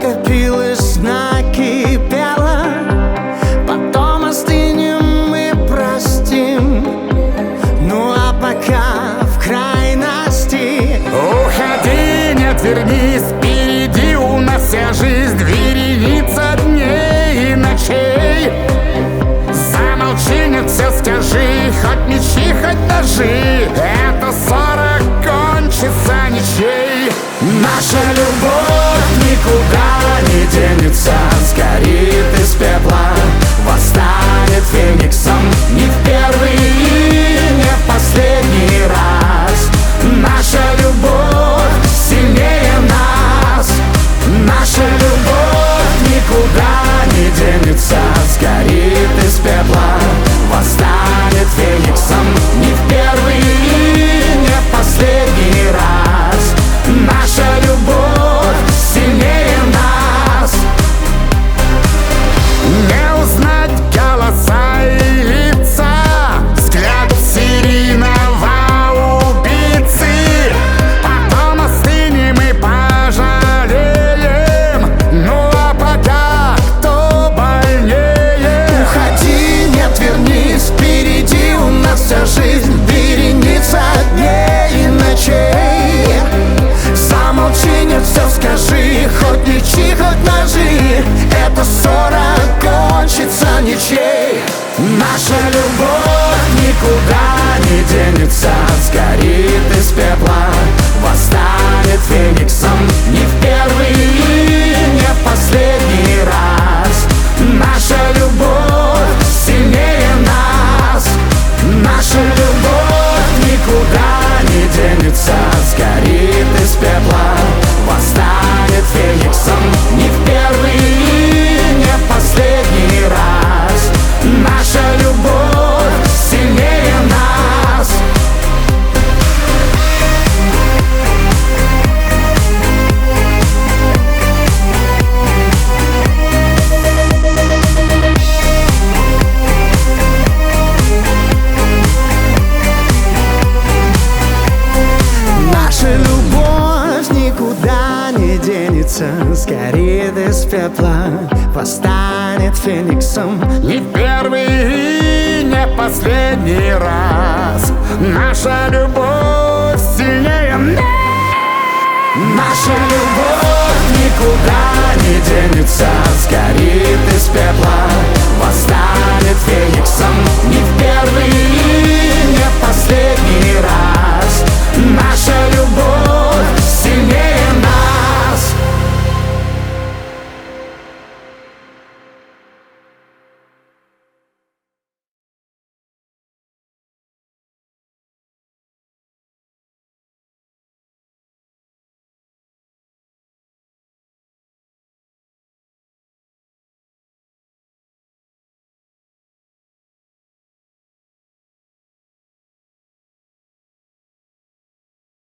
накопилось, накипело. Потом остынем и простим. Ну а пока в крайности. Уходи, не отвернись, впереди у нас вся жизнь, вереница дней и ночей. Замолчи, нет, все скажи, хоть мечи, хоть ножи, эта ссора кончится ничей. Наша любовь никуда не денется, сгорит из пепла, восстанет фениксом. Не в первый и не в последний раз. Наша любовь сильнее нас. Наша любовь никуда не денется, сгорит из пепла, восстанет фениксом. Не в первый и не в последний раз. Наша любовь сильнее нас. Не узнать голоса и лица, взгляд серийного убийцы. Потом остынем и пожалеем. Ну а пока кто больнее? Уходи, не отвернись, впереди у нас вся жизнь, вереница дней и ночей. Замолчи, нет, все скажи, хоть мечи, хоть ножи, эта ссора кончится ничей. Наша любовь никуда не денется, сгорит из пепла, восстанет фениксом. Не в первый и не в последний раз. Наша любовь сильнее нас. Наша любовь никуда не денется, сгорит из пепла, восстанет фениксом. Не в первый и не в последний раз. Наша любовь сильнее нас. Наша любовь никуда не денется, сгорит из пепла, восстанет фениксом. Не в первый и не в последний раз. Наша любовь сильнее нас. Наша любовь никуда не денется, сгорит из пепла,